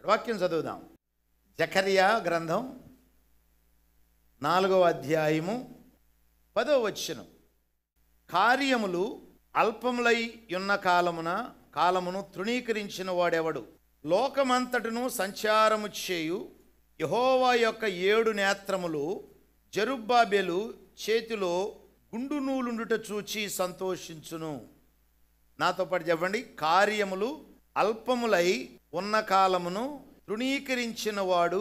వాక్యం చదువుదాం. జకర్యా గ్రంథం 4వ అధ్యాయము 10వ వచనం. కార్యములు అల్పములై ఉన్న కాలమును తృణీకరించిన వాడెవడు? లోకమంతటను సంచారము చేయు యెహోవా యొక్క 7 నేత్రములు జెరుబ్బాబెలు చేతిలో గుండు నూలుండుట చూచి సంతోషించును. నాతో పాటు చెప్పండి. కార్యములు అల్పములై ఉన్న కాలమును తృణీకరించిన వాడు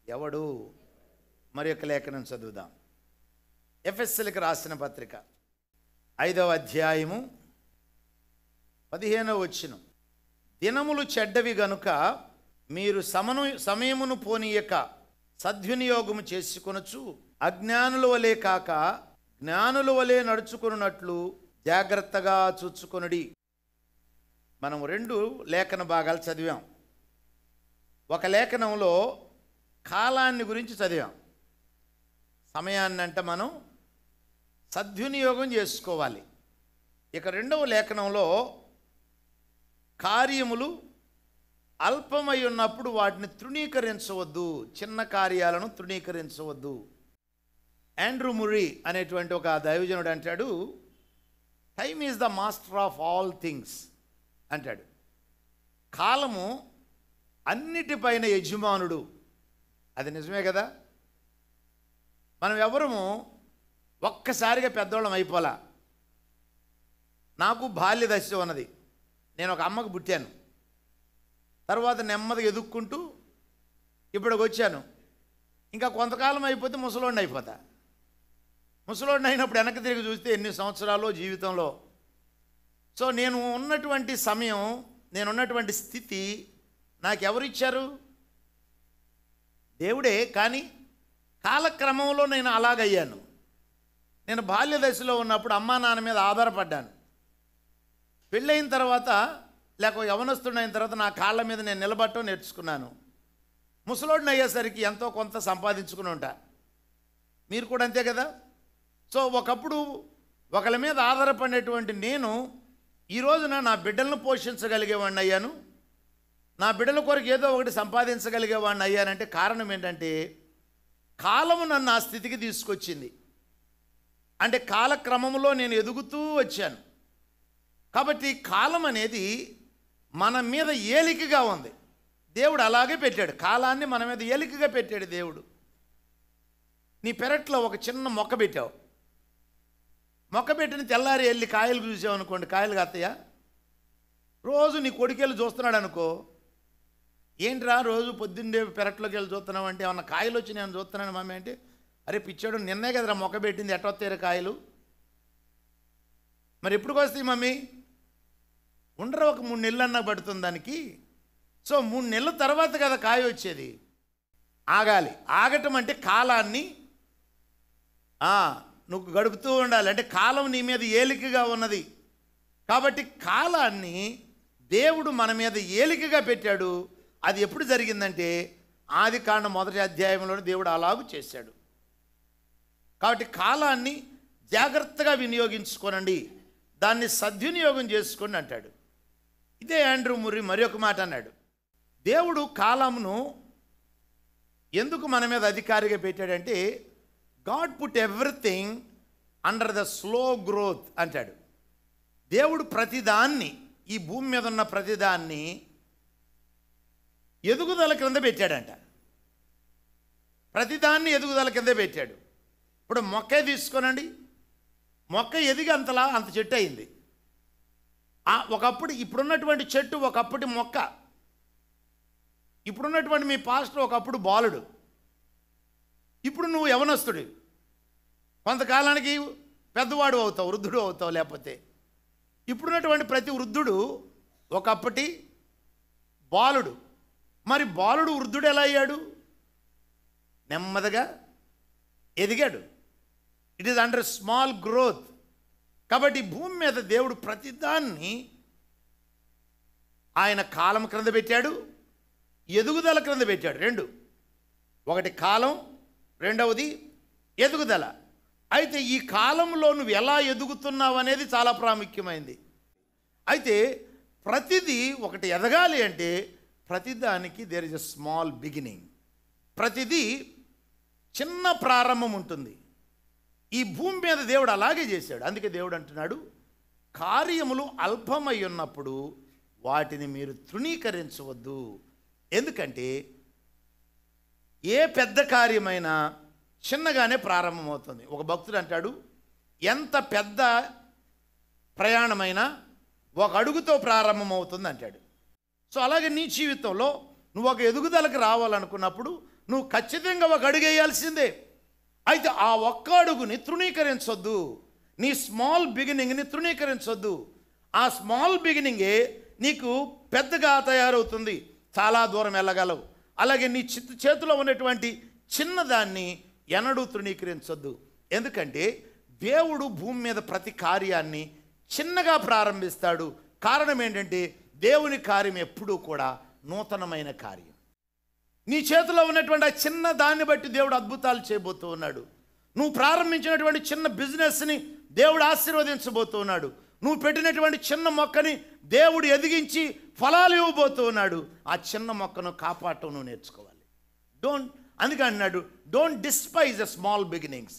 ఎవడు? మరి యొక్క లేఖనం చదువుదాం. ఎఫెసీయులకు రాసిన పత్రిక 5వ అధ్యాయము 15వ వచనం. దినములు చెడ్డవి గనుక మీరు సమయమును పోనీయక సద్వినియోగము చేసుకొనొచ్చు అజ్ఞానుల వలె కాక జ్ఞానుల వలె నడుచుకున్నట్లు జాగ్రత్తగా చూచుకొనుడి. మనం 2 లేఖన భాగాలు చదివాం. ఒక లేఖనంలో కాలాన్ని గురించి చదివాం. సమయాన్ని అంటే మనం సద్వినియోగం చేసుకోవాలి. ఇక 2వ లేఖనంలో కార్యములు అల్పమై ఉన్నప్పుడు వాటిని తృణీకరించవద్దు, చిన్న కార్యాలను తృణీకరించవద్దు. ఆండ్రూ ముర్రీ అనేటువంటి ఒక దైవజనుడు అంటాడు, time is the master of all things అంటాడు. కాలము అన్నిటిపైన యజమానుడు. అది నిజమే కదా. మనం ఎవరము ఒక్కసారిగా పెద్దవాళ్ళం అయిపోలా. నాకు బాల్య దశ ఉన్నది. నేను ఒక అమ్మకు పుట్టాను. తర్వాత నెమ్మదిగా ఎదుక్కుంటూ ఇప్పటికి వచ్చాను. ఇంకా కొంతకాలం అయిపోతే ముసలోడిని అయిపోతా. ముసలోడిని అయినప్పుడు వెనక్కి తిరిగి చూస్తే ఎన్ని సంవత్సరాలు జీవితంలో. సో నేను ఉన్నటువంటి సమయం, నేనున్నటువంటి స్థితి నాకెవరిచ్చారు? దేవుడే. కానీ కాలక్రమంలో నేను అలాగయ్యాను. నేను బాల్య దశలో ఉన్నప్పుడు అమ్మా నాన్న మీద ఆధారపడ్డాను. పెళ్ళయిన తర్వాత లేక యవనస్తుడైన తర్వాత నా కాళ్ళ మీద నేను నిలబడటం నేర్చుకున్నాను. ముసలోడిని అయ్యేసరికి ఎంతో కొంత సంపాదించుకుని ఉంటా. మీరు కూడా అంతే కదా. సో ఒకప్పుడు ఒకళ్ళ మీద ఆధారపడినటువంటి నేను ఈ రోజున నా బిడ్డలను పోషించగలిగేవాడిని అయ్యాను. నా బిడ్డల కొరకు ఏదో ఒకటి సంపాదించగలిగేవాడిని అయ్యానంటే కారణం ఏంటంటే కాలము నన్ను ఆ స్థితికి తీసుకొచ్చింది. అంటే కాలక్రమంలో నేను ఎదుగుతూ వచ్చాను. కాబట్టి కాలం అనేది మన మీద ఏలికగా ఉంది. దేవుడు అలాగే పెట్టాడు. కాలాన్ని మన మీద ఏలికగా పెట్టాడు దేవుడు. నీ పెరట్లో ఒక చిన్న మొక్క పెట్టావు. మొక్క పెట్టిన తెల్లారి వెళ్ళి కాయలు చూసావు అనుకోండి, కాయలు కాస్తాయా? రోజు నీ కొడుకెళ్ళి చూస్తున్నాడు అనుకో, ఏంట్రా రోజు పొద్దున్నే పెరట్లోకి వెళ్ళి చూస్తున్నావు అంటే, ఏమన్నా కాయలు వచ్చి నేను చూస్తున్నాను మమ్మీ అంటే, అరే పిచ్చాడు నిన్నే కదరా మొక్క పెట్టింది, ఎట్ట వస్తాయి కాయలు? మరి ఎప్పుడు వస్తాయి మమ్మీ? ఉండరు, ఒక 3 నెలలు అన్నా పడుతుంది దానికి. సో 3 నెలల తర్వాత కదా కాయ వచ్చేది. ఆగాలి. ఆగటం అంటే కాలాన్ని నువ్వు గడుపుతూ ఉండాలి. అంటే కాలం నీ మీద ఏలికగా ఉన్నది. కాబట్టి కాలాన్ని దేవుడు మన మీద ఏలికగా పెట్టాడు. అది ఎప్పుడు జరిగిందంటే ఆదికాండం 1వ అధ్యాయంలోనే దేవుడు అలాగూ చేశాడు. కాబట్టి కాలాన్ని జాగ్రత్తగా వినియోగించుకోనండి, దాన్ని సద్వినియోగం చేసుకోండి అంటాడు. ఇదే ఆండ్రూ ముర్రీ మరి ఒక మాట అన్నాడు. దేవుడు కాలమును ఎందుకు మన మీద అధికారిగా పెట్టాడంటే God put everything under the slow growth అంటాడు. దేవుడు ప్రతిదాన్ని, ఈ భూమి మీద ఉన్న ప్రతిదాన్ని ఎదుగుదల క్రింద పెట్టాడంట. ప్రతిదాన్ని ఎదుగుదల కింద పెట్టాడు. ఇప్పుడు మొక్కే తీసుకోనండి. మొక్క ఎదిగి అంత చెట్టు అయింది. ఒకప్పుడు ఇప్పుడున్నటువంటి చెట్టు ఒకప్పటి మొక్క. ఇప్పుడున్నటువంటి మీ పాస్టర్ ఒకప్పుడు బాలుడు. ఇప్పుడు నువ్వు యవనస్తుడు. కొంతకాలానికి పెద్దవాడు అవుతావు, వృద్ధుడు అవుతావు. లేకపోతే ఇప్పుడున్నటువంటి ప్రతి వృద్ధుడు ఒకప్పటి బాలుడు. మరి బాలుడు వృద్ధుడు ఎలా అయ్యాడు? నెమ్మదిగా ఎదిగాడు. It is under small growth. కాబట్టి భూమి మీద దేవుడు ప్రతిదాన్ని ఆయన కాలం క్రింద పెట్టాడు, ఎదుగుదల క్రింద పెట్టాడు. 2, ఒకటి కాలం, రెండవది ఎదుగుదల. అయితే ఈ కాలంలో నువ్వు ఎలా ఎదుగుతున్నావు అనేది చాలా ప్రాముఖ్యమైనది. అయితే ప్రతిదీ ఒకటి ఎదగాలి అంటే ప్రతిదానికి there is a small beginning. ప్రతిదీ చిన్న ప్రారంభం ఉంటుంది. ఈ భూమి మీద దేవుడు అలాగే చేశాడు. అందుకే దేవుడు అంటున్నాడు, కార్యములు అల్పమై ఉన్నప్పుడు వాటిని మీరు తృణీకరించవద్దు. ఎందుకంటే ఏ పెద్ద కార్యమైనా చిన్నగానే ప్రారంభమవుతుంది. ఒక భక్తుడు అంటాడు, ఎంత పెద్ద ప్రయాణమైనా ఒక అడుగుతో ప్రారంభమవుతుంది అంటాడు. సో అలాగే నీ జీవితంలో నువ్వు ఒక ఎదుగుదలకు రావాలనుకున్నప్పుడు నువ్వు ఖచ్చితంగా ఒక అడుగు వేయాల్సిందే. అయితే ఆ ఒక్క అడుగుని తృణీకరించొద్దు. నీ స్మాల్ బిగినింగ్ని తృణీకరించొద్దు. ఆ స్మాల్ బిగినింగే నీకు పెద్దగా తయారవుతుంది, చాలా దూరం వెళ్ళగలవు. అలాగే నీ చేతిలో ఉన్నటువంటి చిన్నదాన్ని ఎన్నడూ తృణీకరించొద్దు. ఎందుకంటే దేవుడు భూమి మీద ప్రతి కార్యాన్ని చిన్నగా ప్రారంభిస్తాడు. కారణం ఏంటంటే దేవుని కార్యం ఎప్పుడూ కూడా నూతనమైన కార్యం. నీ చేతిలో ఉన్నటువంటి ఆ చిన్న దాన్ని బట్టి దేవుడు అద్భుతాలు చేయబోతూ ఉన్నాడు. నువ్వు ప్రారంభించినటువంటి చిన్న బిజినెస్ని దేవుడు ఆశీర్వదించబోతూ ఉన్నాడు. నువ్వు పెట్టినటువంటి చిన్న మొక్కని దేవుడు ఎదిగించి ఫలాలు ఇవ్వబోతూ ఉన్నాడు. ఆ చిన్న మొక్కను కాపాడటం నువ్వు నేర్చుకోవాలి. అందుకే అన్నాడు, don't despise the small beginnings.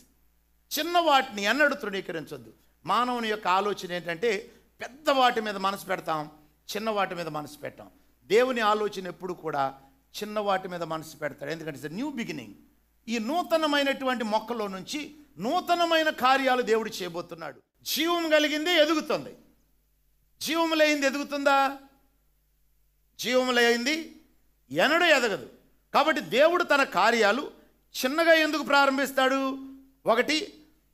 చిన్న వాటిని ఎన్నడూ తృణీకరించొద్దు. మానవుని యొక్క ఆలోచన ఏంటంటే పెద్ద వాటి మీద మనసు పెడతాం, చిన్న వాటి మీద మనసు పెట్టాం. దేవుని ఆలోచన ఎప్పుడు కూడా చిన్న వాటి మీద మనసు పెడతాడు. ఎందుకంటే ఇట్స్ న్యూ బిగినింగ్. ఈ నూతనమైనటువంటి మొక్కలో నుంచి నూతనమైన కార్యాలు దేవుడు చేయబోతున్నాడు. జీవం కలిగింది ఎదుగుతుంది, జీవం లేనిది ఎదుగుతుందా? జీవం లేనిది ఎన్నడూ ఎదగదు. కాబట్టి దేవుడు తన కార్యాలు చిన్నగా ఎందుకు ప్రారంభిస్తాడు? ఒకటి,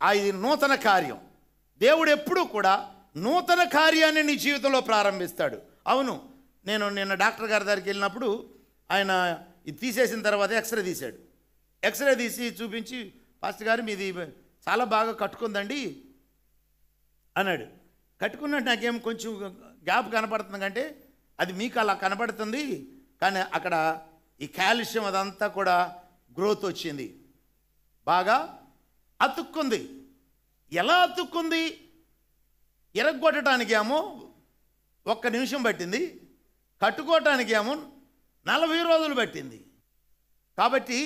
ఇది నూతన కార్యం. దేవుడు ఎప్పుడూ కూడా నూతన కార్యాన్ని నీ జీవితంలో ప్రారంభిస్తాడు. అవును, నేను నిన్న డాక్టర్ గారి దగ్గరికి వెళ్ళినప్పుడు ఆయన ఇది తీసేసిన తర్వాత ఎక్స్రే తీశాడు. ఎక్స్రే తీసి చూపించి, పాస్టర్ గారు మీది చాలా బాగా కట్టుకుందండి అన్నాడు. కట్టుకున్నట్టు నాకేం కొంచెం గ్యాప్ కనపడుతుంది కంటే అది మీకు అలా కనపడుతుంది, కానీ అక్కడ ఈ కాల్షియం అదంతా కూడా గ్రోత్ వచ్చింది, బాగా అతుక్కుంది. ఎలా అతుక్కుంది? ఎరగొట్టడానికి ఏమో 1 నిమిషం పట్టింది, కట్టుకోవటానికి ఏమో 40 రోజులు పట్టింది. కాబట్టి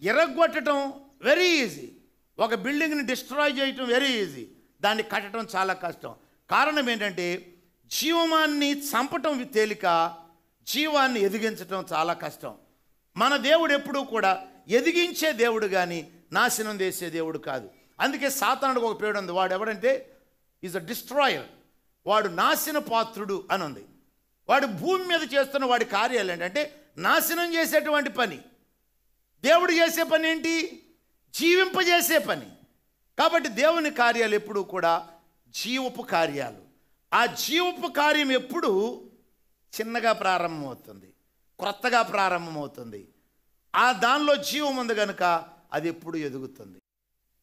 ఎరగొట్టడం వెరీ ఈజీ, ఒక బిల్డింగ్ని డిస్ట్రాయ్ చేయటం వెరీ ఈజీ, దాన్ని కట్టడం చాలా కష్టం. కారణం ఏంటంటే జీవాన్ని చంపటం తేలిక, జీవాన్ని ఎదిగించటం చాలా కష్టం. మన దేవుడు ఎప్పుడూ కూడా ఎదిగించే దేవుడు కానీ నాశనం చేసే దేవుడు కాదు. అందుకే సాతానుడికి ఒక పేరు ఉంది, వాడు ఎవడంటే ఈజ్ అ డిస్ట్రాయర్, వాడు నాశన పాత్రుడు అని ఉంది. వాడు భూమి మీద చేస్తున్న వాడి కార్యాలు ఏంటంటే నాశనం చేసేటువంటి పని. దేవుడు చేసే పని ఏంటి? జీవింపజేసే పని. కాబట్టి దేవుని కార్యాలు ఎప్పుడూ కూడా జీవపు కార్యాలు. ఆ జీవపు కార్యం ఎప్పుడు చిన్నగా ప్రారంభమవుతుంది, క్రొత్తగా ప్రారంభమవుతుంది. ఆ దానిలో జీవం ఉంది కనుక అది ఎప్పుడు ఎదుగుతుంది.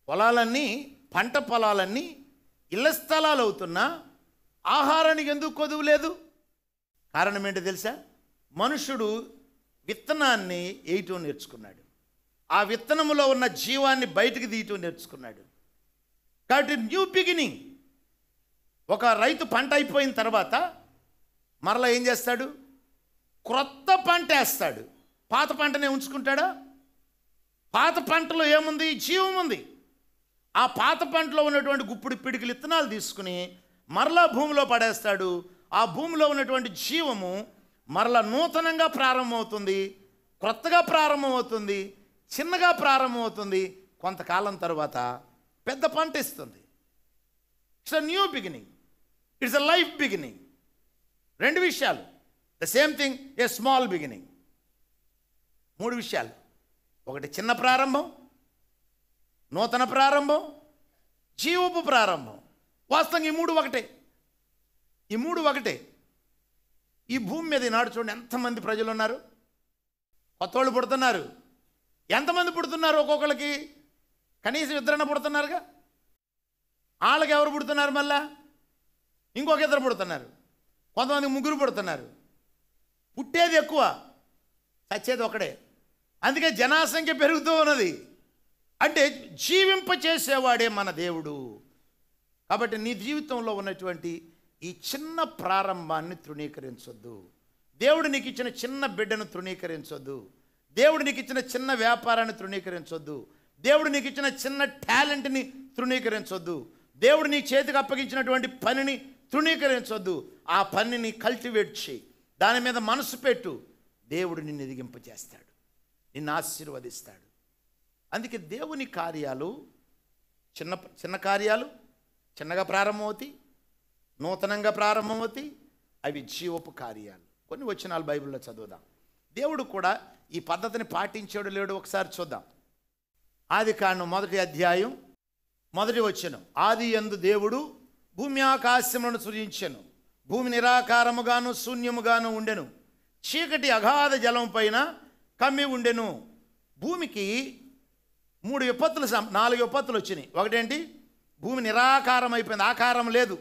పొలాలన్నీ, పంట పొలాలన్నీ ఇళ్ల స్థలాలు అవుతున్నా ఆహారానికి ఎందుకు కొదువు లేదు? కారణం ఏంటో తెలుసా? మనుషుడు విత్తనాన్ని వేయటం నేర్చుకున్నాడు, ఆ విత్తనములో ఉన్న జీవాన్ని బయటికి తీయటం నేర్చుకున్నాడు. కాబట్టి న్యూ బిగినింగ్. ఒక రైతు పంట అయిపోయిన తర్వాత మరలా ఏం చేస్తాడు? క్రొత్త పంట వేస్తాడు. పాత పంటనే ఉంచుకుంటాడా? పాత పంటలో ఏముంది? జీవం ఉంది. ఆ పాత పంటలో ఉన్నటువంటి గుప్పుడు పిడికిలు విత్తనాలు తీసుకుని మరలా భూమిలో పడేస్తాడు. ఆ భూమిలో ఉన్నటువంటి జీవము మరలా నూతనంగా ప్రారంభమవుతుంది, క్రొత్తగా ప్రారంభమవుతుంది, చిన్నగా ప్రారంభమవుతుంది. కొంతకాలం తర్వాత పెద్ద పంట ఇస్తుంది. It's a new beginning, it's a life beginning. 2 విషయాలు, the same thing, a small beginning. 3 విషయాలు. ఒకటి చిన్న ప్రారంభం, నూతన ప్రారంభం, జీవపు ప్రారంభం. వాస్తవంగా ఈ 3 ఒకటే. ఈ 3 ఒకటే. ఈ భూమి మీద ఈనాడు చూడండి ఎంతమంది ప్రజలు ఉన్నారు. కొత్త వాళ్ళు పుడుతున్నారు. ఎంతమంది పుడుతున్నారు? ఒక్కొక్కరికి కనీసం 2 పుడుతున్నారుగా. వాళ్ళకి ఎవరు పుడుతున్నారు? మళ్ళా ఇంకొక 2 పుడుతున్నారు. కొంతమంది 3 పుడుతున్నారు. పుట్టేది ఎక్కువ, చచ్చేది ఒకడే. అందుకే జనాసంఖ్య పెరుగుతూ ఉన్నది. అంటే జీవింపచేసేవాడే మన దేవుడు. కాబట్టి నీ జీవితంలో ఉన్నటువంటి ఈ చిన్న ప్రారంభాన్ని తృణీకరించొద్దు. దేవుడు నీకు ఇచ్చిన చిన్న బిడ్డను తృణీకరించొద్దు. దేవుడు నీకు ఇచ్చిన చిన్న వ్యాపారాన్ని తృణీకరించొద్దు. దేవుడు నీకు ఇచ్చిన చిన్న టాలెంట్ని తృణీకరించొద్దు. దేవుడు నీ చేతికి అప్పగించినటువంటి పనిని తృణీకరించొద్దు. ఆ పనిని కల్టివేట్ చేయి, దాని మీద మనసు పెట్టు. దేవుడు నిన్ను ఎదిగింపజేస్తాడు, నిన్ను ఆశీర్వదిస్తాడు. అందుకే దేవుని కార్యాలు చిన్న చిన్న కార్యాలు చిన్నగా ప్రారంభమవుతాయి, నూతనంగా ప్రారంభమవుతాయి. అవి జీవపు కార్యాలు. కొన్ని వచనాలు బైబిల్లో చదువుదాం. దేవుడు కూడా ఈ పద్ధతిని పాటించాడు లేడు ఒకసారి చూద్దాం. ఆదికాండం 1వ అధ్యాయం 1వ వచనం. ఆది యందు దేవుడు భూమి ఆకాశములను సృజించెను. భూమి నిరాకారముగాను శూన్యముగాను ఉండెను. చీకటి అగాధ జలం పైన కమ్మి ఉండెను. భూమికి 4 విపత్తులు వచ్చినాయి. ఒకటేంటి? భూమి నిరాకారం అయిపోయింది, ఆకారం లేదు.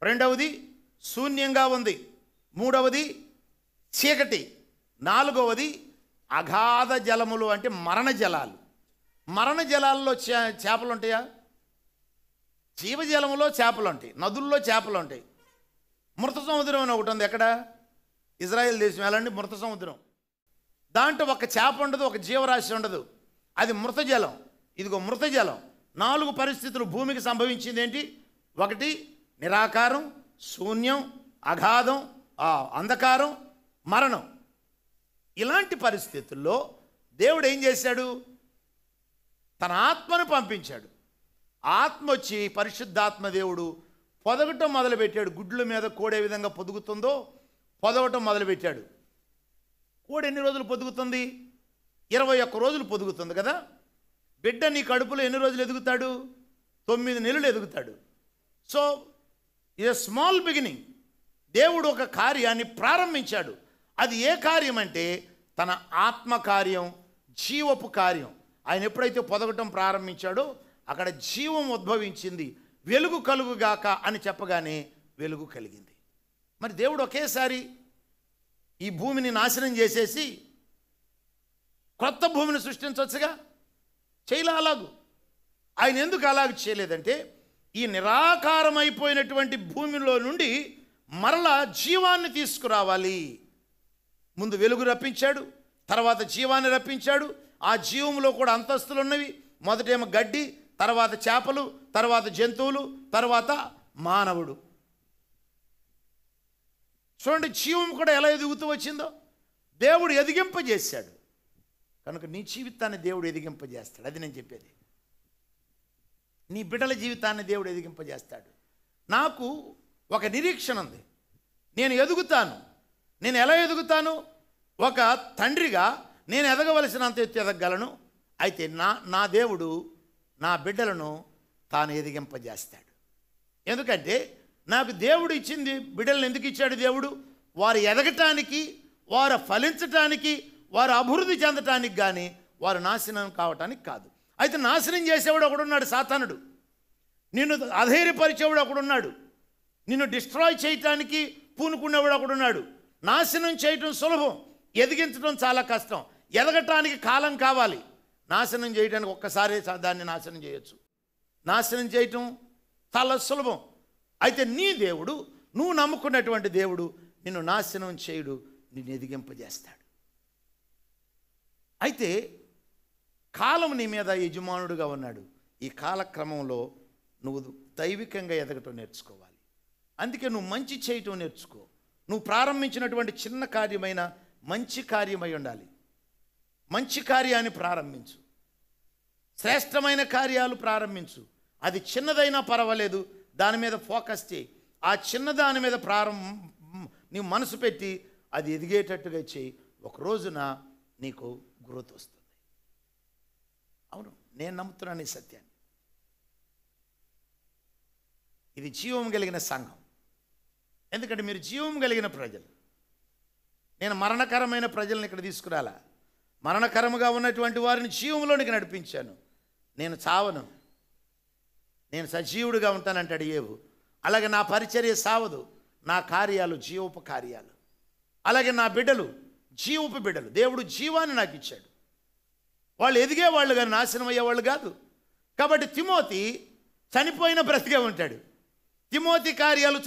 రెండవది శూన్యంగా ఉంది. మూడవది చీకటి. నాలుగవది అగాధ జలములు, అంటే మరణ జలాలు. మరణ జలాల్లో చేపలు ఉంటాయా? జీవజలములో చేపలు ఉంటాయి, నదుల్లో చేపలు ఉంటాయి. మృత సముద్రం అని ఒకటి ఉంది. ఎక్కడ? ఇజ్రాయెల్ దేశం. వెళ్ళండి, మృత సముద్రం. దాంట్లో ఒక చేప ఉండదు, ఒక జీవరాశి ఉండదు. అది మృత జలం. ఇదిగో మృత జలం. 4 పరిస్థితులు భూమికి సంభవించింది. ఏంటి? ఒకటి నిరాకారం, శూన్యం, అగాధం, అంధకారం, మరణం. ఇలాంటి పరిస్థితుల్లో దేవుడు ఏం చేశాడు? తన ఆత్మను పంపించాడు. ఆత్మ వచ్చి, పరిశుద్ధాత్మ దేవుడు పొదగటం మొదలుపెట్టాడు. గుడ్ల మీద కోడి ఏ విధంగా పొదుగుతుందో పొదగటం మొదలుపెట్టాడు. కోడి ఎన్ని రోజులు పొదుగుతుంది? 21 రోజులు పొదుగుతుంది కదా. బిడ్డ నీ కడుపులో ఎన్ని రోజులు ఎదుగుతాడు? 9 నెలలు ఎదుగుతాడు. సో ఇది స్మాల్ బిగినింగ్. దేవుడు ఒక కార్యాన్ని ప్రారంభించాడు. అది ఏ కార్యం అంటే తన ఆత్మ కార్యం, జీవపు కార్యం. ఆయన ఎప్పుడైతే పొదగటం ప్రారంభించాడో అక్కడ జీవం ఉద్భవించింది. వెలుగు కలుగుగాక అని చెప్పగానే వెలుగు కలిగింది. మరి దేవుడు ఒకేసారి ఈ భూమిని నాశనం చేసేసి కొత్త భూమిని సృష్టించవచ్చుగా, చేయలే. అలాగూ ఆయన ఎందుకు అలాగ చేయలేదంటే ఈ నిరాకారమైపోయినటువంటి భూమిలో నుండి మరలా జీవాన్ని తీసుకురావాలి. ముందు వెలుగు రప్పించాడు, తర్వాత జీవాన్ని రప్పించాడు. ఆ జీవంలో కూడా అంతస్తులు ఉన్నవి. మొదటేమో గడ్డి, తర్వాత చేపలు, తర్వాత జంతువులు, తర్వాత మానవుడు. చూడండి, జీవం కూడా ఎలా ఎదుగుతూ వచ్చిందో దేవుడు ఎదిగింపజేశాడు. కనుక నీ జీవితాన్ని దేవుడు ఎదిగింపజేస్తాడు. అది నేను చెప్పేది. నీ బిడ్డల జీవితాన్ని దేవుడు ఎదిగింపజేస్తాడు. నాకు ఒక నిరీక్షణ ఉంది. నేను ఎదుగుతాను. నేను ఎలా ఎదుగుతాను? ఒక తండ్రిగా నేను ఎదగవలసినంత ఎత్తు ఎదగలను. అయితే నా దేవుడు నా బిడ్డలను తాను ఎదిగింపజేస్తాడు. ఎందుకంటే నాకు దేవుడు ఇచ్చింది, బిడ్డలను ఎందుకు ఇచ్చాడు దేవుడు? వారు ఎదగటానికి, వారు ఫలించటానికి, వారు అభివృద్ధి చెందటానికి, కానీ వారు నాశనం కావటానికి కాదు. అయితే నాశనం చేసేవాడు ఒకడున్నాడు, సాతానుడు. నిన్ను అధైర్యపరిచేవాడు ఒకడున్నాడు. నిన్ను డిస్ట్రాయ్ చేయటానికి పూనుకునేవాడు ఒకడున్నాడు. నాశనం చేయటం సులభం, ఎదిగించడం చాలా కష్టం. ఎదగటానికి కాలం కావాలి. నాశనం చేయడానికి ఒక్కసారి దాన్ని నాశనం చేయొచ్చు. నాశనం చేయటం చాలా సులభం. అయితే నీ దేవుడు, నువ్వు నమ్ముకున్నటువంటి దేవుడు నిన్ను నాశనం చేయడు, నిన్ను ఎదిగింపజేస్తాడు. అయితే కాలం నీ మీద యజమానుడుగా ఉన్నాడు. ఈ కాలక్రమంలో నువ్వు దైవికంగా ఎదగటం నేర్చుకోవాలి. అందుకే నువ్వు మంచి చేయటం నేర్చుకో. నువ్వు ప్రారంభించినటువంటి చిన్న కార్యమైన మంచి కార్యమై ఉండాలి. మంచి కార్యాన్ని ప్రారంభించు. శ్రేష్టమైన కార్యాలు ప్రారంభించు. అది చిన్నదైనా పర్వాలేదు, దాని మీద ఫోకస్ చేయి. ఆ చిన్నదాని మీద నీవు మనసు పెట్టి అది ఎదిగేటట్టుగా చేయి. ఒక రోజున నీకు గ్రోత్ వస్తుంది. అవును, నేను నమ్ముతున్నాను ఈ సత్యాన్ని. ఇది జీవం కలిగిన సంఘం. ఎందుకంటే మీరు జీవం కలిగిన ప్రజలు. నేను మరణకరమైన ప్రజలను ఇక్కడ తీసుకురాలా. మరణకరముగా ఉన్నటువంటి వారిని జీవంలోనికి నడిపించాను. నేను చావను, నేను సజీవుడిగా ఉంటానంటాడు యేహూ. అలాగే నా పరిచర్య సావదు, నా కార్యాలు జీవపు కార్యాలు. అలాగే నా బిడ్డలు జీవపు బిడ్డలు. దేవుడు జీవాన్ని నాకు ఇచ్చాడు. వాళ్ళు ఎదిగేవాళ్ళు కానీ నాశనం అయ్యేవాళ్ళు కాదు. కాబట్టి తిమోతి చనిపోయిన బ్రతికే ఉంటాడు. తిమోతి కార్యాలు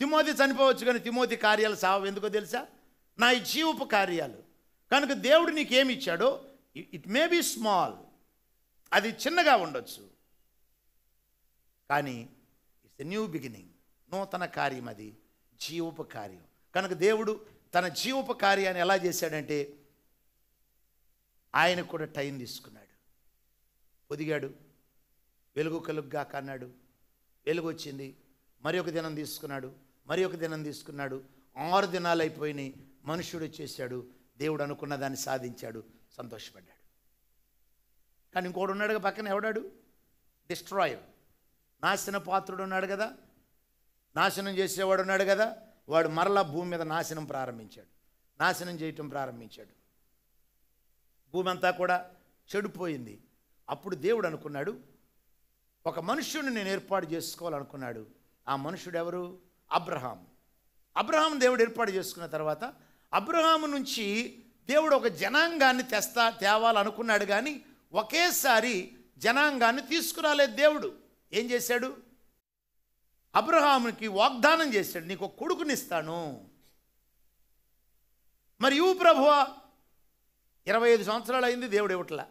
తిమోతి చనిపోవచ్చు కానీ తిమోతి కార్యాలు సావు. ఎందుకో తెలుసా? నా ఈ జీవపు కార్యాలు. కనుక దేవుడు నీకేమి ఇచ్చాడో ఇట్ మే బీ స్మాల్, అది చిన్నగా ఉండొచ్చు, కానీ ఇట్స్ ఎ న్యూ బిగినింగ్, నూతన కార్యం, అది జీవపు కార్యం. కనుక దేవుడు తన జీవపు కార్యాన్ని ఎలా చేశాడంటే ఆయన కూడా టైం తీసుకున్నాడు, ఒదిగాడు, వెలుగు కలుగ్గా కన్నాడు, వెలుగు వచ్చింది, మరి ఒక దినం తీసుకున్నాడు, మరి ఒక దినం తీసుకున్నాడు, 6 దినాలు అయిపోయినాయి, మనుష్యుడు వచ్చేసాడు, దేవుడు అనుకున్న దాన్ని సాధించాడు, సంతోషపడ్డాడు. కానీ ఇంకోడు ఉన్నాడుగా పక్కన, ఎవడాడు? డిస్ట్రాయర్, నాశన పాత్రుడు ఉన్నాడు కదా, నాశనం చేసేవాడు ఉన్నాడు కదా, వాడు మరలా భూమి మీద నాశనం ప్రారంభించాడు, నాశనం చేయటం ప్రారంభించాడు. భూమి అంతా కూడా చెడిపోయింది. అప్పుడు దేవుడు అనుకున్నాడు, ఒక మనుష్యుడిని నేను ఏర్పాటు చేసుకోవాలనుకున్నాడు. ఆ మనుషుడు ఎవరు? అబ్రహాం. అబ్రహాం దేవుడు ఏర్పాటు చేసుకున్న తర్వాత అబ్రహాము నుంచి దేవుడు ఒక జనాంగాన్ని తేవాలనుకున్నాడు, కానీ ఒకేసారి జనాంగాన్ని తీసుకురాలేదు. దేవుడు ఏం చేశాడు? అబ్రహాముకి వాగ్దానం చేశాడు, నీకు ఒక కొడుకునిస్తాను. మరి ఇవ్వు ప్రభువా, 25 సంవత్సరాలు అయింది, దేవుడు ఇవ్వట్లా.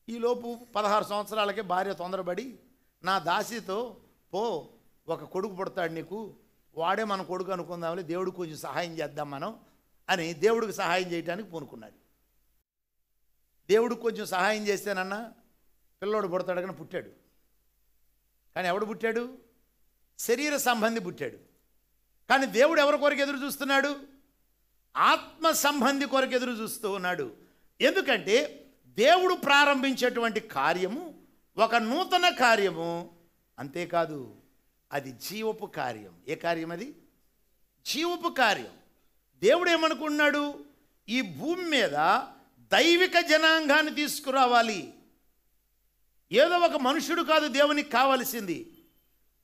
ఈలోపు 16 సంవత్సరాలకే భార్య తొందరపడి, నా దాసితో పో, ఒక కొడుకు పుడతాడు నీకు, వాడే మన కొడుకు అనుకుందామని, దేవుడు కొంచెం సహాయం చేద్దాం మనం అని దేవుడికి సహాయం చేయడానికి పూనుకున్నాడు. దేవుడు కొంచెం సహాయం చేస్తేనన్నా పిల్లోడు పుడతాడు, కానీ పుట్టాడు. కానీ ఎవడు పుట్టాడు? శరీర సంబంధి పుట్టాడు. కానీ దేవుడు ఎవరి కొరకు ఎదురు చూస్తున్నాడు? ఆత్మ సంబంధి కొరకు ఎదురు చూస్తూ ఉన్నాడు. ఎందుకంటే దేవుడు ప్రారంభించేటువంటి కార్యము ఒక నూతన కార్యము, అంతేకాదు అది జీవపు కార్యం. ఏ కార్యం అది? జీవపు కార్యం. దేవుడు ఏమనుకున్నాడు? ఈ భూమి మీద దైవిక జనాంగాన్ని తీసుకురావాలి. ఏదో ఒక మనుషుడు కాదు దేవునికి కావలసింది,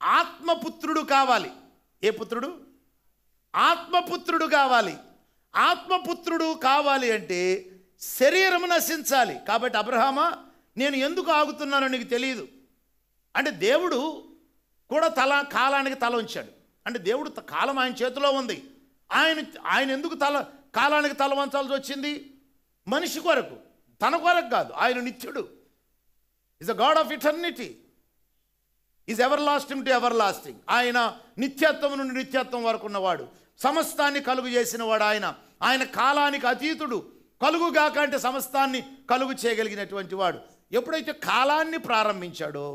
ఆత్మపుత్రుడు కావాలి. ఏ పుత్రుడు? ఆత్మపుత్రుడు కావాలి. ఆత్మపుత్రుడు కావాలి అంటే శరీరము నశించాలి. కాబట్టి అబ్రహామా, నేను ఎందుకు ఆగుతున్నానో నీకు తెలియదు అంటే, దేవుడు కూడా కాలానికి తల ఉంచాడు. అంటే దేవుడు కాలం ఆయన చేతిలో ఉంది. ఆయన ఎందుకు కాలానికి తల వంచాల్సి వచ్చింది? మనిషి కొరకు, తన కొరకు కాదు. ఆయన నిత్యుడు, is a God of eternity, is everlasting to everlasting. ఆయన నిత్యత్వం నుండి నిత్యత్వం వరకు ఉన్నవాడు, సమస్తాన్ని కలుగు చేసిన వాడు. ఆయన కాలానికి అతీతుడు. కలుగుగాక అంటే సమస్తాన్ని కలుగు చేయగలిగినటువంటి వాడు. ఎప్పుడైతే కాలాన్ని ప్రారంభించాడో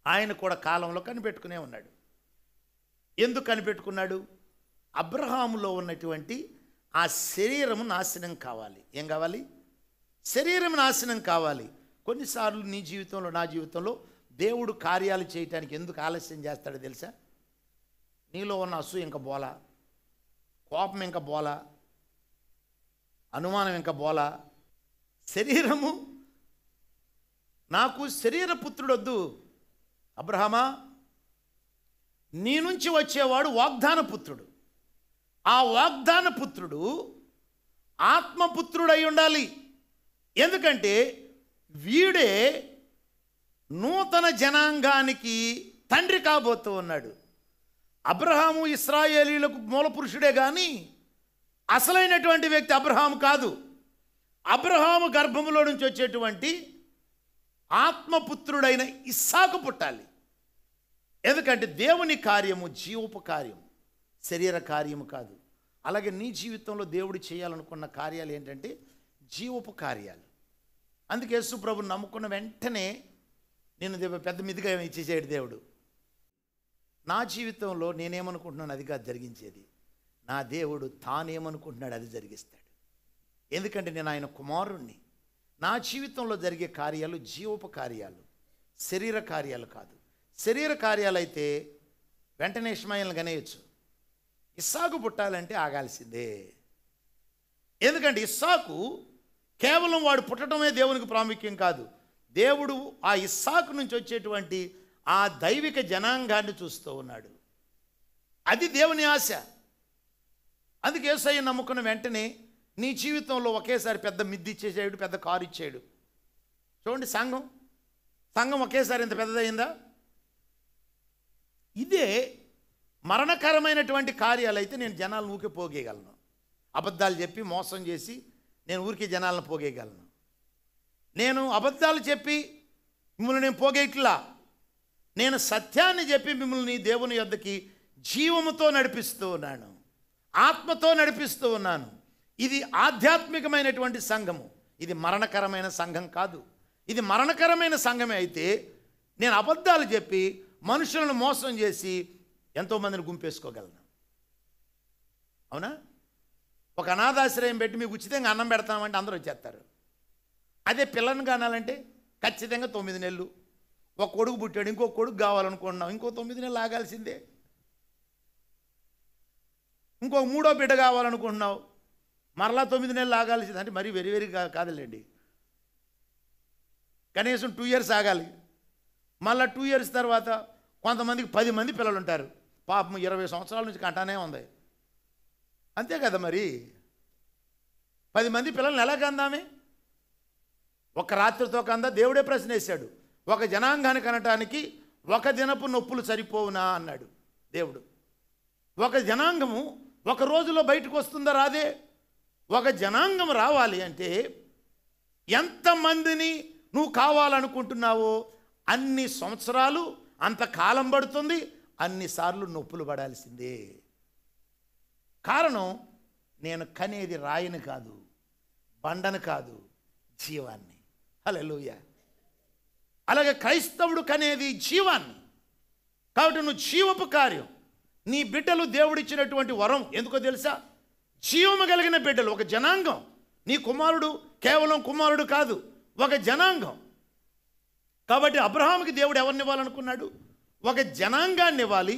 ఆయన కూడా కాలంలో కనిపెట్టుకునే ఉన్నాడు. ఎందుకు కనిపెట్టుకున్నాడు? అబ్రహాములో ఉన్నటువంటి ఆ శరీరము నాశనం కావాలి. ఏం కావాలి? శరీరం నాశనం కావాలి. కొన్నిసార్లు నీ జీవితంలో, నా జీవితంలో దేవుడు కార్యాలు చేయటానికి ఎందుకు ఆలస్యం చేస్తాడో తెలుసా? నీలో ఉన్న అసూయ ఇంకా బోలా, కోపం ఇంకా బోలా, అనుమానం ఇంకా బోలా. శరీరము, నాకు శరీర పుత్రుడొద్దు. అబ్రహామా, నీ నుంచి వచ్చేవాడు వాగ్దాన పుత్రుడు. ఆ వాగ్దాన పుత్రుడు ఆత్మపుత్రుడై ఉండాలి. ఎందుకంటే వీడే నూతన జనాంగానికి తండ్రి కాబోతూ ఉన్నాడు. అబ్రహాము ఇశ్రాయేలీలకు మూల పురుషుడే కానీ అసలైనటువంటి వ్యక్తి అబ్రహాము కాదు. అబ్రహాము గర్భములో నుంచి వచ్చేటువంటి ఆత్మపుత్రుడైన ఇస్సాకు పుట్టాలి. ఎందుకంటే దేవుని కార్యము జీవపు కార్యం, శరీర కార్యము కాదు. అలాగే నీ జీవితంలో దేవుడు చేయాలనుకున్న కార్యాలు ఏంటంటే జీవపు కార్యాలు. అందుకే యేసు ప్రభువుని నమ్ముకున్న వెంటనే నేను పెద్ద మీదుగా ఇచ్చేసాడు దేవుడు. నా జీవితంలో నేనేమనుకుంటున్నాను అది కాదు జరిగించేది, నా దేవుడు తానేమనుకుంటున్నాడు అది జరిగిస్తాడు. ఎందుకంటే నేను ఆయన కుమారుణ్ణి. నా జీవితంలో జరిగే కార్యాలు జీవపు కార్యాలు, శరీర కార్యాలు కాదు. శరీర కార్యాలు అయితే వెంటనే ఇష్మాయిల్ని గనేయచ్చు. ఇస్సాకు పుట్టాలంటే ఆగాల్సిందే. ఎందుకంటే ఇస్సాకు కేవలం వాడు పుట్టడమే దేవునికి ప్రాముఖ్యం కాదు. దేవుడు ఆ ఇస్సాకు నుంచి వచ్చేటువంటి ఆ దైవిక జనాంగాన్ని చూస్తూ ఉన్నాడు. అది దేవుని ఆశ. అందుకే యేసయ్య నమ్ముకున్న వెంటనే నీ జీవితంలో ఒకేసారి పెద్ద మిద్ది ఇచ్చేసాడు, పెద్ద కారు ఇచ్చాడు. చూడండి, సంఘం ఒకేసారి ఇంత పెద్దదయిందా? ఇదే మరణకరమైనటువంటి కార్యాలు అయితే నేను జనాలను ఊరికే పోగేయగలను. అబద్ధాలు చెప్పి మోసం చేసి నేను ఊరికే జనాలను పోగేయగలను. నేను అబద్ధాలు చెప్పి మిమ్మల్ని నేను పోగేయట్లా. నేను సత్యాన్ని చెప్పి మిమ్మల్ని దేవుని యొద్దకి జీవముతో నడిపిస్తూ ఉన్నాను, ఆత్మతో నడిపిస్తూ ఉన్నాను. ఇది ఆధ్యాత్మికమైనటువంటి సంఘము. ఇది మరణకరమైన సంఘం కాదు. ఇది మరణకరమైన సంఘమే అయితే నేను అబద్ధాలు చెప్పి మనుషులను మోసం చేసి ఎంతోమందిని గుంపేసుకోగలను. అవునా? ఒక అనాథాశ్రయం పెట్టి మీకు ఉచితంగా అన్నం పెడతామంటే అందరూ వచ్చేస్తారు. అదే పిల్లని కానాలంటే ఖచ్చితంగా 9 నెలలు. ఒక కొడుకు పుట్టాడు, ఇంకో కొడుకు కావాలనుకుంటున్నాం, ఇంకో 9 నెలలు ఆగాల్సిందే. ఇంకో 3వ బిడ్డ కావాలనుకుంటున్నావు, మరలా 9 నెలలు ఆగాల్సిందే. అంటే మరీ వెరీ వెరీ కాదులేండి, కనీసం 2 years ఆగాలి. మళ్ళీ 2 years తర్వాత కొంతమందికి 10 మంది పిల్లలు ఉంటారు. పాపం 20 సంవత్సరాల నుంచి కంటానే ఉంది. అంతే కదా మరి. 10 మంది పిల్లల్ని ఎలా కందామే? ఒక రాత్రితో కందా? దేవుడే ప్రశ్న వేశాడు. ఒక జనాంగాన్ని కనటానికి 1 దినపు నొప్పులు సరిపోవునా అన్నాడు దేవుడు. ఒక జనాంగము 1 రోజులో బయటకు వస్తుందా? రాదే. ఒక జనాంగం రావాలి అంటే ఎంతమందిని నువ్వు కావాలనుకుంటున్నావో అన్ని సంవత్సరాలు, అంత కాలం పడుతుంది, అన్నిసార్లు నొప్పులు పడాల్సిందే. కారణం, నేను కనేది రాయిని కాదు, బండను కాదు, జీవాన్ని. హల్లెలూయా. అలాగే క్రైస్తవుడు కనేది జీవాన్ని. కాబట్టి నువ్వు జీవపు కార్యం, నీ బిడ్డలు దేవుడిచ్చినటువంటి వరం. ఎందుకో తెలుసా? జీవము కలిగిన బిడ్డలు, ఒక జనాంగం. నీ కుమారుడు కేవలం కుమారుడు కాదు, ఒక జనాంగం. కాబట్టి అబ్రహాముకి దేవుడు ఎవరిని ఇవ్వాలనుకున్నాడు? ఒక జనాంగాన్ని ఇవ్వాలి.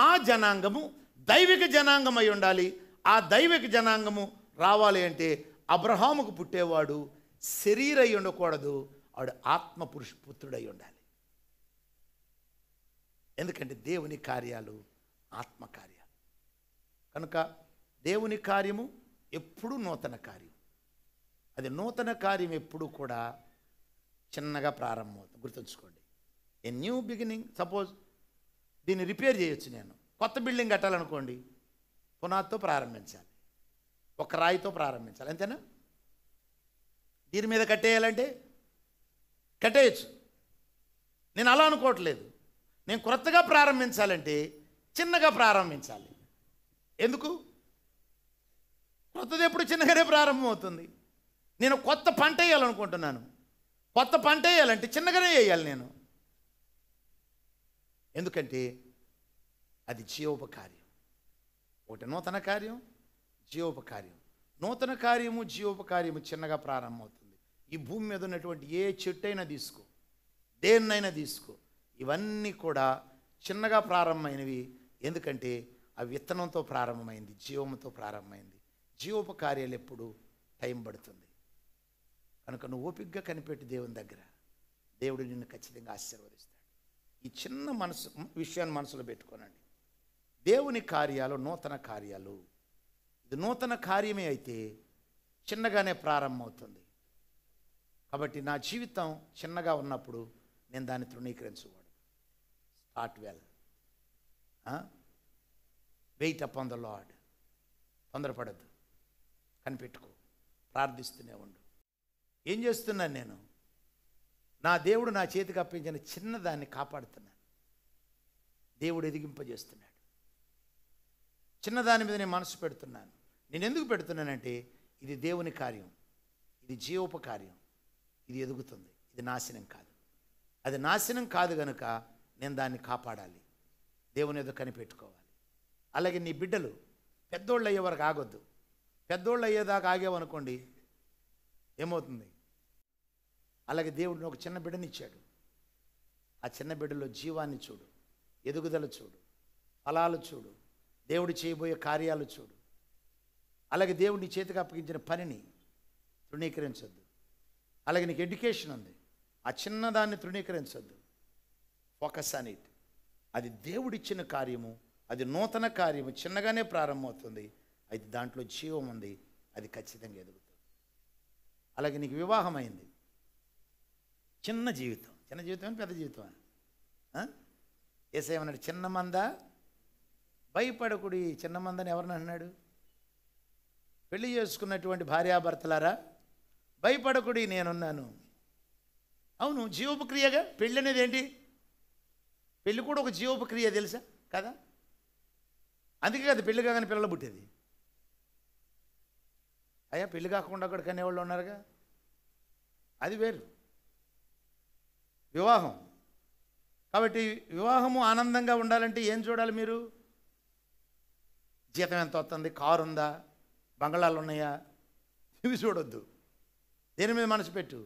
ఆ జనాంగము దైవిక జనాంగం అయి ఉండాలి. ఆ దైవిక జనాంగము రావాలి అంటే అబ్రహాముకు పుట్టేవాడు శరీరై ఉండకూడదు, వాడు ఆత్మ పుత్రుడై ఉండాలి. ఎందుకంటే దేవుని కార్యాలు ఆత్మ కార్యాలు కనుక దేవుని కార్యము ఎప్పుడూ నూతన కార్యం. అది నూతన కార్యం ఎప్పుడూ కూడా చిన్నగా ప్రారంభమవుతుంది. గుర్తుంచుకోండి, ఏ న్యూ బిగినింగ్. సపోజ్ దీన్ని రిపేర్ చేయొచ్చు. నేను కొత్త బిల్డింగ్ కట్టాలనుకోండి, పునాదితో ప్రారంభించాలి, ఒక రాయితో ప్రారంభించాలి, అంతేనా? దీని మీద కట్టేయాలంటే కట్టేయచ్చు. నేను అలా అనుకోవట్లేదు. నేను కొత్తగా ప్రారంభించాలంటే చిన్నగా ప్రారంభించాలి. ఎందుకు? కొత్తది ఎప్పుడు చిన్నగానే ప్రారంభమవుతుంది. నేను కొత్త పంట వేయాలనుకుంటున్నాను, కొత్త పంట వేయాలంటే చిన్నగానే వేయాలి నేను. ఎందుకంటే అది జీవోపకార్యం. ఒకటి నూతన కార్యం, జీవోపకార్యం. నూతన కార్యము, జీవోపకార్యము చిన్నగా ప్రారంభమవుతుంది. ఈ భూమి మీద ఉన్నటువంటి ఏ చెట్టు అయినా తీసుకో, దేన్నైనా తీసుకో, ఇవన్నీ కూడా చిన్నగా ప్రారంభమైనవి. ఎందుకంటే ఆ విత్తనంతో ప్రారంభమైంది, జీవముతో ప్రారంభమైంది. జీవోపకార్యాలు ఎప్పుడు టైం పడుతుంది. కనుక నువ్వు ఓపికగా కనిపెట్టి దేవుని దగ్గర, దేవుడు నిన్ను ఖచ్చితంగా ఆశీర్వదిస్తాడు. ఈ చిన్న విషయాన్ని మనసులో పెట్టుకోనండి. దేవుని కార్యాలు నూతన కార్యాలు. ఇది నూతన కార్యమే అయితే చిన్నగానే ప్రారంభమవుతుంది. కాబట్టి నా జీవితం చిన్నగా ఉన్నప్పుడు నేను దాన్ని తృణీకరించకూడదు. Start well, wait upon the Lord. తొందరపడద్దు, కనిపెట్టుకో, ప్రార్థిస్తూనే ఉండు. ఏం చేస్తున్నాను నేను? నా దేవుడు నా చేతికి అప్పించిన చిన్నదాన్ని కాపాడుతున్నాను. దేవుడు ఎదిగింపజేస్తున్నాడు. చిన్నదాని మీద నేను మనసు పెడుతున్నాను. నేను ఎందుకు పెడుతున్నానంటే ఇది దేవుని కార్యం, ఇది జీవోపకార్యం, ఇది ఎదుగుతుంది, ఇది నాశనం కాదు. అది నాశనం కాదు కనుక నేను దాన్ని కాపాడాలి, దేవుని ఎదుగు కనిపెట్టుకోవాలి. అలాగే నీ బిడ్డలు పెద్దోళ్ళు అయ్యే వరకు ఆగొద్దు. పెద్దోళ్ళు అయ్యేదాకా ఆగేవనుకోండి ఏమవుతుంది? అలాగే దేవుడిని ఒక చిన్న బిడ్డనిచ్చాడు. ఆ చిన్న బిడ్డలో జీవాన్ని చూడు, ఎదుగుదల చూడు, ఫలాలు చూడు, దేవుడు చేయబోయే కార్యాలు చూడు. అలాగే దేవుడి చేతికి అప్పగించిన పనిని తృణీకరించొద్దు. అలాగే నీకు ఎడ్యుకేషన్ ఉంది, ఆ చిన్నదాన్ని తృణీకరించొద్దు. Focus on it. అది దేవుడిచ్చిన కార్యము, అది నూతన కార్యము, చిన్నగానే ప్రారంభమవుతుంది. అయితే దాంట్లో జీవం ఉంది, అది ఖచ్చితంగా ఎదుగుతుంది. అలాగే నీకు వివాహం అయింది, చిన్న జీవితం. చిన్న జీవితం పెద్ద జీవితం యేసయ్య అన్నాడు, చిన్న మంద భయపడకుడి చిన్నమందని ఎవరిని అన్నాడు? పెళ్లి చేసుకున్నటువంటి భార్యాభర్తలారా, భయపడకుడి, నేనున్నాను. అవును, జీవోపక్రియగా పెళ్ళి అనేది ఏంటి? పెళ్ళి కూడా ఒక జీవోపక్రియ, తెలుసా కదా? అందుకే కదా పెళ్లి కాగానే పిల్లలు పుట్టేది. అయ్యా పెళ్లి కాకుండా కూడా కనేవాళ్ళు ఉన్నారుగా, అది వేరు. వివాహం కాబట్టి వివాహము ఆనందంగా ఉండాలంటే ఏం చూడాలి మీరు? జీతం ఎంత వస్తుంది, కారు ఉందా, బంగళాలు ఉన్నాయా, ఇవి చూడొద్దు. దేని మీద మనసు పెట్టు?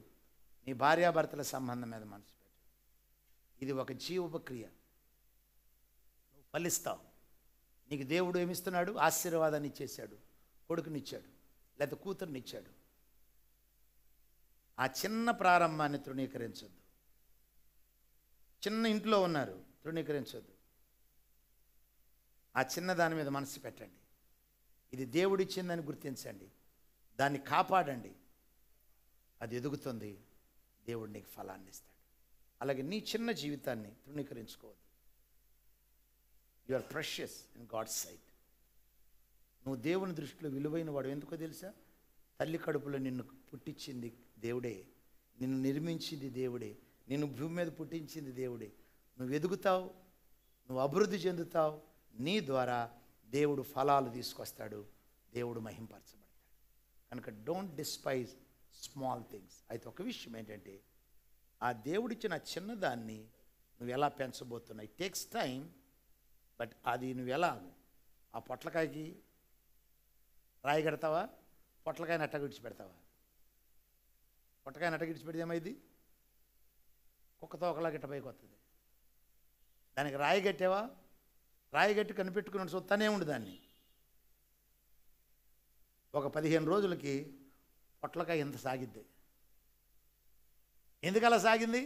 నీ భార్యాభర్తల సంబంధం మీద మనసు పెట్టు. ఇది ఒక జీవోపక్రియ. నువ్వు ఫలిస్తావు. నీకు దేవుడు ఏమిస్తున్నాడు? ఆశీర్వాదాన్ని ఇచ్చేశాడు. కొడుకునిచ్చాడు, లేకపోతే కూతురునిచ్చాడు. ఆ చిన్న ప్రారంభాన్ని తృణీకరించొద్దు. చిన్న ఇంట్లో ఉన్నారు, తృణీకరించొద్దు. ఆ చిన్న దాని మీద మనసు పెట్టండి. ఇది దేవుడిచ్చిందని గుర్తించండి, దాన్ని కాపాడండి. అది ఎదుగుతుంది, దేవుడు నీకు ఫలాన్ని ఇస్తాడు. అలాగే నీ చిన్న జీవితాన్ని తృణీకరించుకోవద్దు. You are precious in God's sight. నువ్వు దేవుని దృష్టిలో విలువైన వాడు. ఎందుకో తెలుసా? తల్లి కడుపులో నిన్ను పుట్టించింది దేవుడే, నిన్ను నిర్మించింది దేవుడే, నిన్ను భూమి మీద పుట్టించింది దేవుడే. నువ్వు ఎదుగుతావు, నువ్వు అభివృద్ధి చెందుతావు. నీ ద్వారా దేవుడు ఫలాలు తీసుకొస్తాడు, దేవుడు మహింపరచబడతాడు. కనుక డోంట్ డిస్పైజ్ స్మాల్ థింగ్స్. అయితే ఒక విషయం ఏంటంటే, ఆ దేవుడిచ్చిన చిన్నదాన్ని నువ్వు ఎలా పెంచబోతున్నావు. ఇట్ టేక్స్ టైం, బట్ అది నువ్వు ఎలా, ఆ పొట్లకాయకి రాయి కడతావా, పొట్లకాయని అట్ట విడిచిపెడతావా? పొట్లకాయని అట్ట విడిచిపెడితే ఏమైంది? కుక్కతో ఒకలా గిట్ట పైకి వస్తుంది. దానికి రాయి కట్టావా, రాయి కట్టి కనిపెట్టుకుని చూస్తానే ఉండు దాన్ని. ఒక 15 రోజులకి పొట్లకాయ ఎంత సాగిద్ది. ఎందుకలా సాగింది?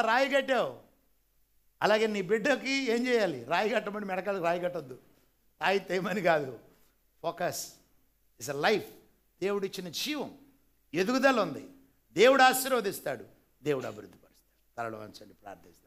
రాయి కట్టావు. అలాగే నీ బిడ్డకి ఏం చేయాలి? రాయి కట్టమని మెడకాలకు రాయి కట్టద్దు, తాయి తేమని కాదు. ఫోకస్. It's a life. దేవుడిచ్చిన జీవం, ఎదుగుదల ఉంది. దేవుడు ఆశీర్వదిస్తాడు, దేవుడు అభివృద్ధి పరుస్తాడు. తలలో వంచండి, ప్రార్థిస్తాం.